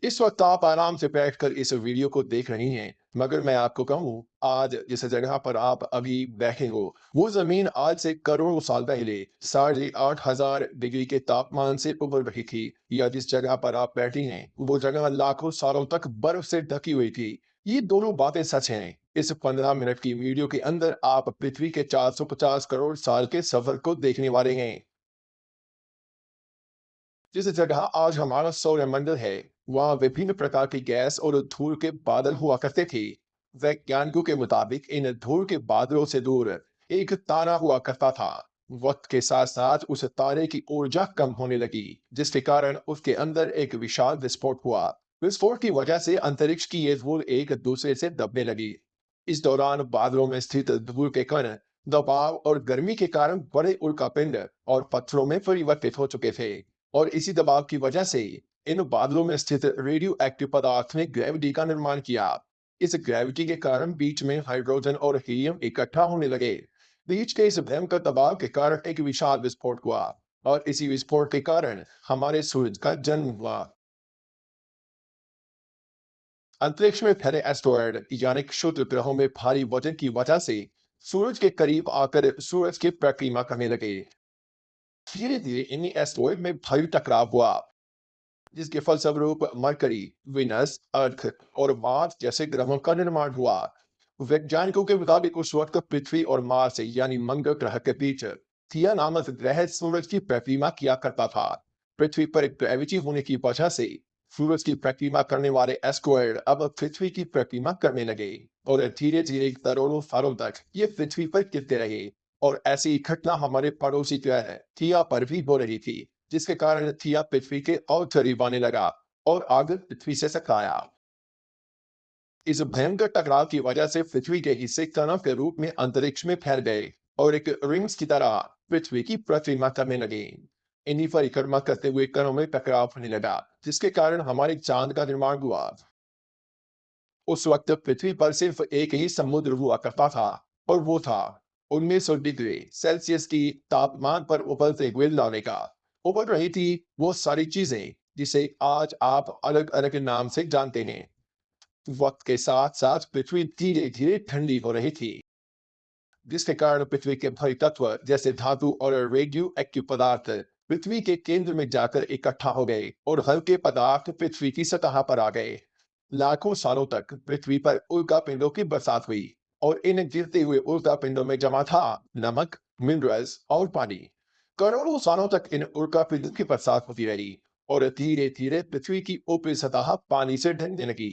इस वक्त आप आराम से बैठकर इस वीडियो को देख रही हैं, मगर मैं आपको कहूँ, आज जिस जगह पर आप अभी बैठे हो, वो ज़मीन आज से करोड़ों साल पहले 8,500 डिग्री के तापमान से उबल रही थी। या जिस जगह पर आप बैठी हैं, वो जगह लाखों सालों तक बर्फ से ढकी हुई थी। ये दोनों बातें सच हैं। इस 15 मिनट की वीडियो के अंदर आप पृथ्वी के 450 करोड़ साल के सफर को देखने वाले हैं। जिस जगह आज हमारा सौरमंडल है, वहाँ विभिन्न प्रकार की गैस और धूल के बादल हुआ करते थे। वैज्ञानिकों के मुताबिक इन धूल के बादलों से दूर एक तारा हुआ करता था। वक्त के साथ साथ उस तारे की ऊर्जा कम होने लगी, जिसके कारण उसके अंदर एक विशाल विस्फोट हुआ। विस्फोट की वजह से अंतरिक्ष की ये धूल एक दूसरे से दबने लगी। इस दौरान बादलों में स्थित धूल के कण दबाव और गर्मी के कारण बड़े उल्कापिंड और पत्थरों में परिवर्तित हो चुके थे। और इसी दबाव की वजह से इन बादलों में स्थित रेडियो एक्टिव पदार्थ ने ग्रेविटी का निर्माण किया। इस ग्रेविटी के कारण बीच में हाइड्रोजन और हीलियम इकट्ठा होने लगे। बीच के इस भयंकर दबाव के कारण एक विशाल विस्फोट हुआ, और इसी विस्फोट के कारण हमारे सूरज का जन्म हुआ। अंतरिक्ष में फैले एस्टेरॉयड यानी क्षुद्र ग्रहों में भारी वजन की वजह से सूरज के करीब आकर सूरज की परिक्रमा करने लगे। धीरे धीरे इन्हीं एस्टेरॉयड में भारी टकराव हुआ, जिसके फलस्वरूप मरकरी, विनस, अर्थ और मार्स जैसे ग्रहों का निर्माण हुआ। वैज्ञानिकों के मुताबिक उस वक्त पृथ्वी और मार्स यानी मंगल ग्रह के बीच थिया नामक ग्रह सूरज की परिक्रमा किया करता था। पृथ्वी पर एक ग्रेविटी होने की वजह से सूरज की परिक्रमा करने वाले एस्ट्रॉयड अब पृथ्वी की परिक्रमा करने लगे, और धीरे धीरे करोड़ों सालों तक ये पृथ्वी पर गिरते रहे। और ऐसी ही घटना हमारे पड़ोसी ग्रह थिया पर भी हो रही थी, जिसके कारण थिया पृथ्वी के और करीब आने लगा और आग पृथ्वी से टकराया। इस भयंकर टकराव की वजह से पृथ्वी के हिस्से कणों के रूप में अंतरिक्ष में फैल गए और एक रिंग्स की तरह पृथ्वी की परिक्रमा करने लगे। इन्हीं परिक्रमा करते हुए कणों में टकराव होने लगा, जिसके कारण हमारे चांद का निर्माण हुआ। उस वक्त पृथ्वी पर सिर्फ एक ही समुद्र हुआ करता था, और वो था 1900 डिग्री सेल्सियस की तापमान पर उबलते हुए लाने का। उबल रही थी वो सारी चीजें जिसे आज आप अलग अलग नाम से जानते हैं। वक्त के साथ साथ पृथ्वी धीरे धीरे ठंडी हो रही थी, जिसके कारण पृथ्वी के भारी तत्व जैसे धातु और रेडियो एक्टिव पदार्थ पृथ्वी के केंद्र में जाकर इकट्ठा हो गए और हल्के पदार्थ पृथ्वी की सतह पर आ गए। लाखों सालों तक पृथ्वी पर उल्का पिंडों की बरसात हुई, और इन गिरते हुए उल्का पिंडों में जमा था नमक, मिनरल्स और पानी। करोड़ों सालों तक इन उल्का पिंडों की बरसात होती रही, और धीरे धीरे पृथ्वी की ऊपरी सतह पानी से ढकने लगी।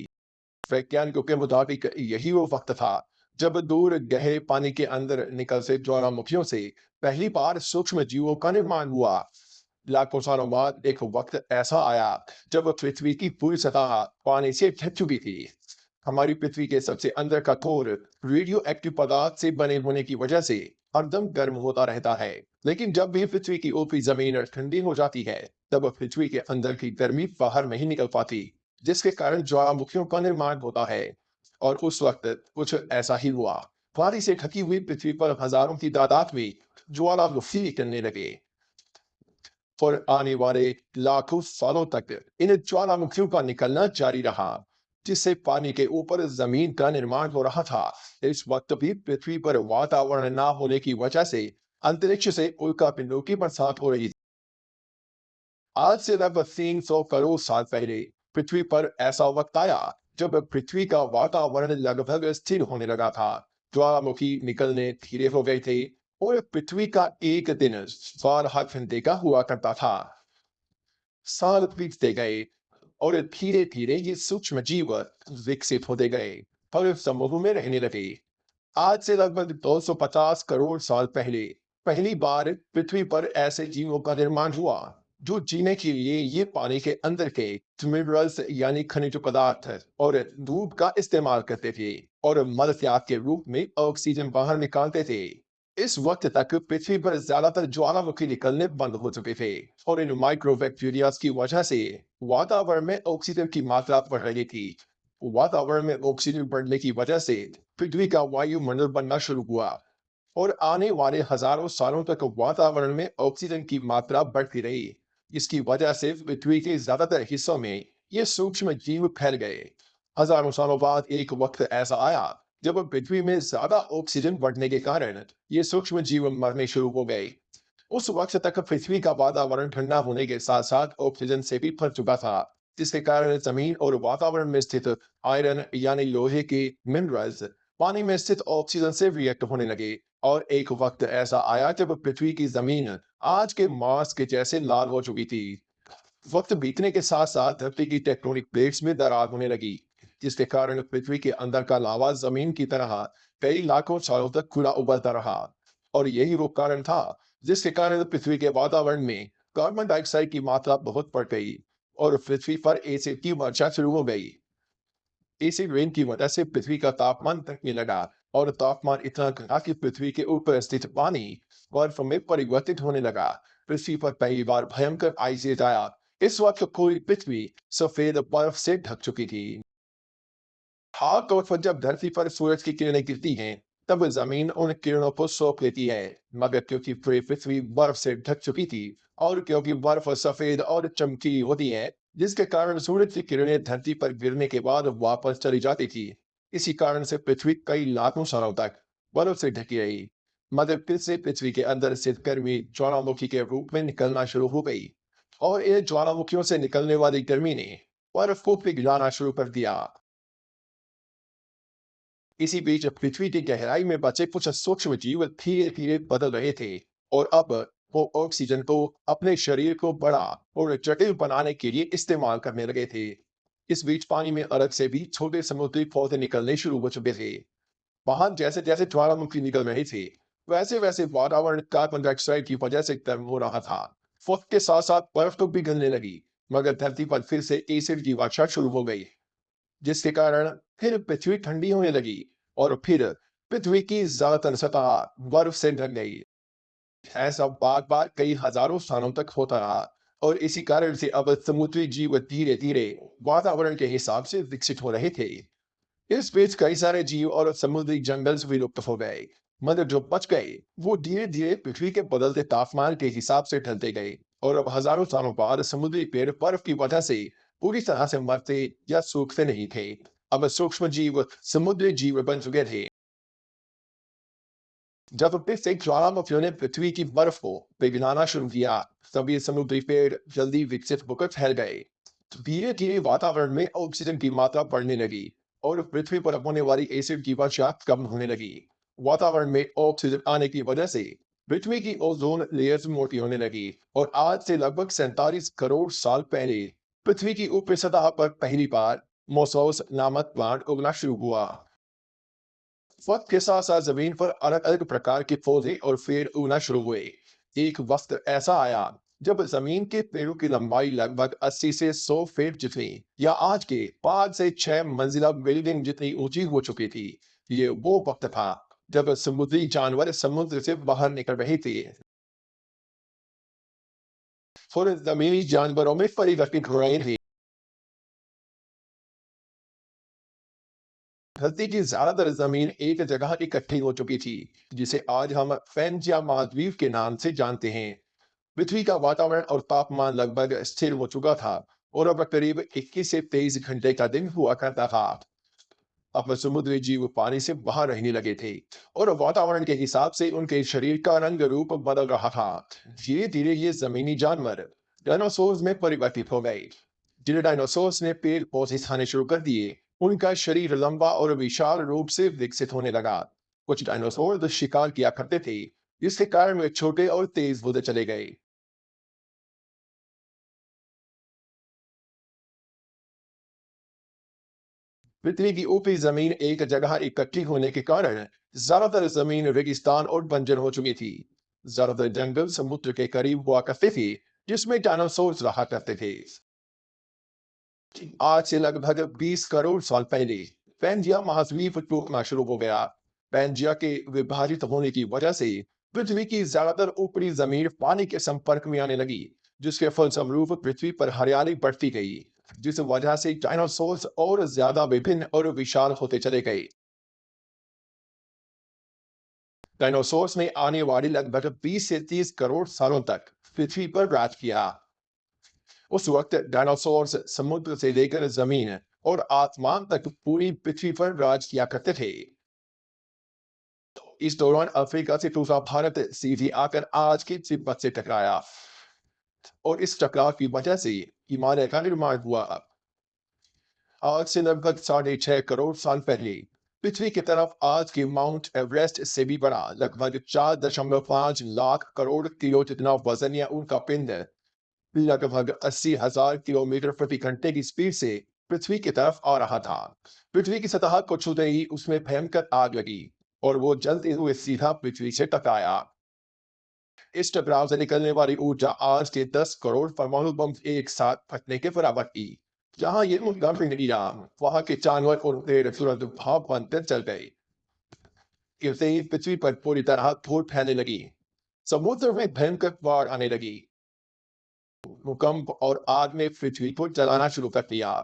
वैज्ञानिकों के मुताबिक यही वो वक्त था जब दूर गहरे पानी के अंदर निकलते ज्वालामुखियों से पहली बार सूक्ष्म जीवों का निर्माण हुआ। लाखों सालों बाद एक वक्त ऐसा आया जब पृथ्वी की पूरी सतह पानी से ढक चुकी थी। हमारी पृथ्वी के सबसे अंदर का कोर रेडियो एक्टिव पदार्थ से बने होने की वजह से हरदम गर्म होता रहता है। लेकिन जब भी पृथ्वी की ऊपरी जमीन ठंडी हो जाती है, तब पृथ्वी के अंदर की गर्मी बाहर नहीं निकल पाती, जिसके कारण ज्वालामुखियों का निर्माण होता है। और उस वक्त कुछ ऐसा ही हुआ। पानी से ढकी हुई पृथ्वी पर हजारों की तादाद में ज्वालामुखी निकलने लगे, और आने वाले लाखों सालों तक इन ज्वालामुखियों का निकलना जारी रहा, जिससे पानी के ऊपर जमीन का निर्माण हो रहा था। इस वक्त भी पृथ्वी पर वातावरण न होने की वजह से अंतरिक्ष से उल्कापिंडों की बरसात हो रही थी। आज से लगभग 300 करोड़ साल पहले पृथ्वी पर ऐसा वक्त आया जब पृथ्वी का वातावरण लगभग स्थिर होने लगा था। ज्वालामुखी निकलने धीरे हो गए थे, और पृथ्वी का एक दिन 12 घंटे का हुआ करता था। साल बीतते गए, और धीरे धीरे ये सूक्ष्म जीव विकसित होते गए, फल समूह में रहने लगे। आज से लगभग 250 करोड़ साल पहले पहली बार पृथ्वी पर ऐसे जीवों का निर्माण हुआ जो जीने के लिए ये पानी के अंदर के मिनरल्स यानी खनिज पदार्थ और दूध का इस्तेमाल करते थे, और मल त्याग के रूप में ऑक्सीजन बाहर निकालते थे। इस वक्त तक पृथ्वी पर ज्यादातर ज्वालामुखी निकलने बंद हो चुके थे, और इन माइक्रोबैक्टीरियाज की वजह से वातावरण में ऑक्सीजन की मात्रा बढ़ रही थी। वातावरण में ऑक्सीजन बढ़ने की वजह से पृथ्वी का वायुमंडल बनना शुरू हुआ, और आने वाले हजारों सालों तक वातावरण में ऑक्सीजन की मात्रा बढ़ती रही। इसकी वजह से पृथ्वी के ज्यादातर हिस्सों में ये सूक्ष्म जीव फैल गए। हजारों सालों बाद एक वक्त ऐसा आया जब पृथ्वी में ज्यादा ऑक्सीजन बढ़ने के कारण ये सूक्ष्म जीव मरने शुरू हो गए। उस वक्त तक पृथ्वी का वातावरण ठंडा होने के साथ साथ ऑक्सीजन से भी भर चुका था, जिसके कारण जमीन और वातावरण में स्थित आयरन यानी लोहे के मिनरल्स पानी में स्थित ऑक्सीजन से रिएक्ट होने लगे। और एक वक्त ऐसा आया जब पृथ्वी की जमीन आज के मार्स के जैसे लाल हो चुकी थी। वक्त बीतने के साथ साथ धरती की टेक्टोनिक प्लेट्स में दरार होने लगी, जिसके कारण पृथ्वी के अंदर का लावा जमीन की तरह कई लाखों सालों तक खुला उबलता रहा। और यही वो कारण था जिसके कारण पृथ्वी के वातावरण में कार्बन डाइऑक्साइड की मात्रा बहुत बढ़ गई और पृथ्वी पर एसिड की वर्षा शुरू हो गई। एसिड रेन की वजह से पृथ्वी का तापमान घटने लगा और तापमान इतना घटा कि पृथ्वी के ऊपर स्थित पानी बर्फ में परिवर्तित होने लगा। पृथ्वी पर पहली बार भयंकर आइस एज आया। इस वक्त पूरी पृथ्वी सफेद बर्फ से ढक चुकी थी। खास तौर पर जब धरती पर सूरज की किरणें गिरती हैं, तब जमीन उन किरणों को सोख लेती है। मगर क्योंकि पूरी पृथ्वी बर्फ से ढक चुकी थी और क्योंकि बर्फ सफेद और चमकीली होती है, जिसके कारण सूरज की किरणें धरती पर गिरने के बाद वापस चली जाती थी। इसी कारण से पृथ्वी कई लाखों सालों तक बर्फ से ढकी रही। मगर फिर से पृथ्वी के अंदर स्थित गर्मी ज्वालामुखी के रूप में निकलना शुरू हो गई और इन ज्वालामुखियों से निकलने वाली गर्मी ने बर्फ को पिघलाना शुरू कर दिया। इसी बीच पृथ्वी की गहराई में बचे कुछ सूक्ष्म जीव धीरे धीरे बदल रहे थे और अब वो ऑक्सीजन को अपने शरीर को बड़ा और जटिल बनाने के लिए इस्तेमाल करने लगे थे। इस बीच पानी में अलग से भी छोटे समुद्री पौधे निकलने शुरू हो चुके थे। वहां जैसे जैसे ज्वालामुखी निकल रहे थे, वैसे वैसे वातावरण कार्बन डाइऑक्साइड की वजह से गर्म हो रहा था। वक्त के साथ साथ बर्फ तो पिघलने लगी, मगर धरती पर फिर से एसिड की वर्षा शुरू हो गई, जिसके कारण फिर पृथ्वी ठंडी होने लगी और फिर पृथ्वी की ज्यादातर सतह बर्फ से ढक गई। ऐसा बार बार कई हजारों सालों तक होता रहा और इसी कारण से अब समुद्री जीव धीरे धीरे वातावरण के हिसाब से विकसित हो रहे थे। इस बीच कई सारे जीव और समुद्री जंगल विलुप्त हो गए, मगर जो बच गए वो धीरे धीरे पृथ्वी के बदलते तापमान के हिसाब से ढलते गए और अब हजारों सालों बाद समुद्री पेड़ बर्फ की वजह से पूरी तरह से मरते या सूखते नहीं थे। अब सूक्ष्म जीव समुद्री जीव बन चुके थे। जब फिर से ज्वालामुखियों ने पृथ्वी की बर्फ को पिघलाना शुरू किया, तब ये समुद्री पेड़ जल्दी विकसित होकर फैल गए। तो धीरे धीरे वातावरण में ऑक्सीजन की मात्रा बढ़ने लगी और पृथ्वी पर होने वाली एसिड की वर्षा कम होने लगी। वातावरण में ऑक्सीजन आने की वजह से पृथ्वी की ओजोन लेयर्स मोटी होने लगी और आज से लगभग 47 करोड़ साल पहले पृथ्वी की ऊपरी सतह पर पहली बार मोसोस नामक प्लांट उगना शुरू हुआ। वक्त के साथ साथ जमीन पर अलग अलग प्रकार के पौधे और पेड़ उगना शुरू हुए। एक वक्त ऐसा आया जब जमीन के पेड़ों की लंबाई लगभग 80 से 100 फीट जितनी या आज के 5 से 6 मंजिला बिल्डिंग जितनी ऊंची हो चुकी थी। ये वो वक्त था जब समुद्री जानवर समुद्र से बाहर निकल रहे थे और जमीनी जानवरों में परिवर्तित हो रहे थे। धरती की ज्यादातर जमीन एक जगह इकट्ठी हो चुकी थी, जिसे आज हम फेंजिया महाद्वीप के नाम से जानते हैं। पृथ्वी का वातावरण और तापमान लगभग स्थिर हो चुका था और अब करीब 21 से 23 घंटे का दिन हुआ करता था। अब समुद्री जीव पानी से बाहर रहने लगे थे और वातावरण के हिसाब से उनके शरीर का रंग रूप बदल रहा था। धीरे धीरे ये जमीनी जानवर डायनासोर्स में परिवर्तित हो गए। जिन डायनासोर्स ने पेड़ पौधे खाने शुरू कर दिए, उनका शरीर लंबा और विशाल रूप से विकसित होने लगा। कुछ डायनासोर शिकार किया करते थे, जिसके कारण वे छोटे और तेज होते चले गए। पृथ्वी की ऊपरी जमीन एक जगह इकट्ठी होने के कारण ज्यादातर जमीन रेगिस्तान और बंजर हो चुकी थी। ज्यादातर जंगल समुद्र के करीब हुआ करते थे, जिसमें डायनासोर रहा करते थे। आज से लगभग 20 करोड़ साल पहले पैंजिया महाद्वीप टूटना शुरू हो गया। पैंजिया के विभाजित होने की वजह से पृथ्वी की ज्यादातर ऊपरी जमीन पानी के संपर्क में आने लगी, जिसके फलस्वरूप पृथ्वी पर हरियाली बढ़ती गई, जिस वजह से डायनासोर और ज्यादा विभिन्न और विशाल होते चले गए। डायनासोर ने आने वाली लगभग 20 से 30 करोड़ सालों तक पृथ्वी पर राज किया। उस वक्त डायनासोर समुद्र से लेकर जमीन और आसमान तक पूरी पृथ्वी पर राज किया करते थे। इस दौरान अफ्रीका से दूसरा भारत सीधे आकर आज की तिब्बत से टकराया और इस टकराव की वजह से हिमालय का निर्माण हुआ। आज से लगभग 6.5 करोड़ साल पहले पृथ्वी की तरफ आज के माउंट एवरेस्ट से भी बड़ा लगभग 4.5 लाख करोड़ किलो जितना वजन या उनका पिंड लगभग 80,000 किलोमीटर प्रति घंटे की स्पीड से पृथ्वी की तरफ आ रहा था। पृथ्वी की सतह को छूते ही उसमें भयंकर आग लगी और वो जलते हुए सीधा पृथ्वी से टकराया। इस टकराव से निकलने वाली ऊर्जा आज के 10 करोड़ परमाणु बम एक साथ फटने के बराबर थी। जहां ये उनका पिघलिया, वहां के जानवर और पेड़ तुरंत भाप बनकर चल गए। इससे ही पृथ्वी पर पूरी तरह धूल फैलने लगी। समुद्र में भयंकर बाढ़ आने लगी। भूकंप और आग ने पृथ्वी को जलाना शुरू कर दिया।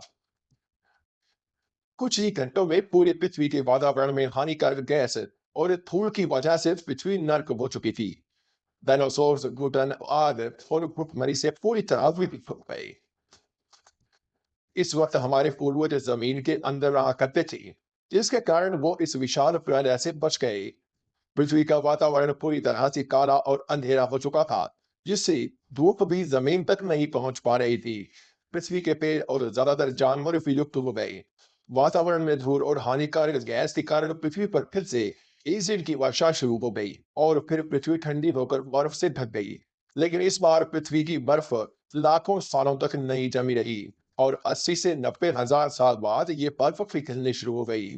कुछ ही घंटों में पूरी पृथ्वी के वातावरण में हानिकारक गैस और धूल की वजह से पृथ्वी नर्क हो चुकी थी। डायनासोर घुटन आग और भुखमरी से पूरी तरह विकसित हो गए। इस वक्त हमारे पूर्वज जमीन के अंदर रहा करते थे, जिसके कारण वो इस विशाल प्रलय से बच गए। पृथ्वी का वातावरण पूरी तरह से काला और अंधेरा हो चुका था, जिससे धूप भी जमीन तक नहीं पहुंच पा रही थी। पृथ्वी के पेड़ और ज्यादातर जानवर विलुप्त हो गए। वातावरण में धूल और हानिकारक गैस के कारण पृथ्वी पर फिर से एसिड की वर्षा शुरू हो गई और फिर पृथ्वी ठंडी होकर बर्फ से ढक गई। लेकिन इस बार पृथ्वी की बर्फ लाखों सालों तक नहीं जमी रही और 80 से 90,000 साल बाद ये बर्फ पिघलनी शुरू हो गई।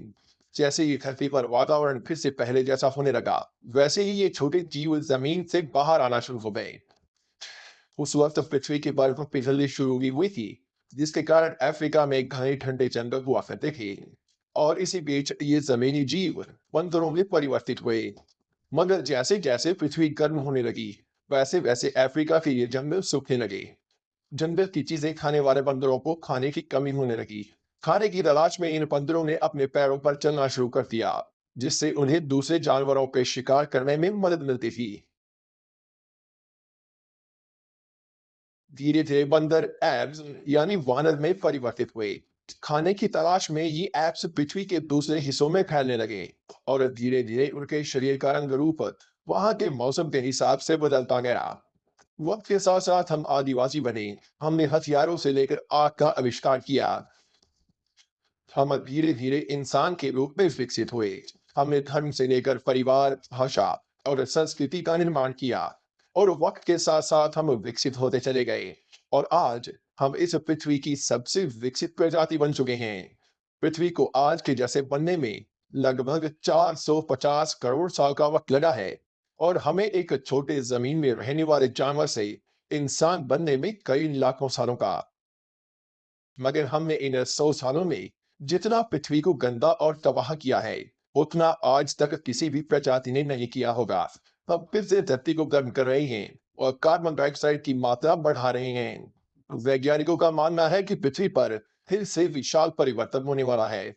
जैसे ही धरती पर वातावरण फिर से पहले जैसा होने लगा, वैसे ही ये छोटे जीव जमीन से बाहर आना शुरू हो गए। उस वक्त पृथ्वी की बर्फ पिघलनी शुरू हुई थी, जिसके कारण अफ्रीका में घने ठंडे जंगल हुआ करते थे और इसी बीच ये जमीनी जीव बंदरों में परिवर्तित हुए। मगर जैसे जैसे पृथ्वी गर्म होने लगी, वैसे वैसे अफ्रीका के ये जंगल सूखने लगे। जंगल की चीजें खाने वाले बंदरों को खाने की कमी होने लगी। खाने की तलाश में इन बंदरों ने अपने पैरों पर चलना शुरू कर दिया, जिससे उन्हें दूसरे जानवरों के शिकार करने में मदद मिलती थी। धीरे धीरे बंदर एब्स यानी वानर में परिवर्तित हुए। खाने की तलाश में ये एब्स पृथ्वी के दूसरे हिस्सों में फैलने लगे और धीरे धीरे उनके शरीर का रंग रूप वहां के मौसम के हिसाब से बदलता गया। वक्त के साथ साथ हम आदिवासी बने। हमने हथियारों से लेकर आग का आविष्कार किया। हम धीरे धीरे इंसान के रूप में विकसित हुए। हमने धर्म से लेकर परिवार, भाषा और संस्कृति का निर्माण किया और वक्त के साथ साथ हम विकसित होते चले गए और आज हम इस पृथ्वी की सबसे विकसित प्रजाति बन चुके हैं। पृथ्वी को आज के जैसे बनने में लगभग 450 करोड़ साल का वक्त लगा है और हमें एक छोटे जमीन में रहने वाले जानवर से इंसान बनने में कई लाखों सालों का। मगर हमने इन 100 सालों में जितना पृथ्वी को गंदा और तबाह किया है, उतना आज तक किसी भी प्रजाति ने नहीं किया होगा। हम फिर से धरती को गर्म कर रहे हैं और कार्बन डाइऑक्साइड की मात्रा बढ़ा रहे हैं। वैज्ञानिकों का मानना है कि पृथ्वी पर फिर से विशाल परिवर्तन होने वाला है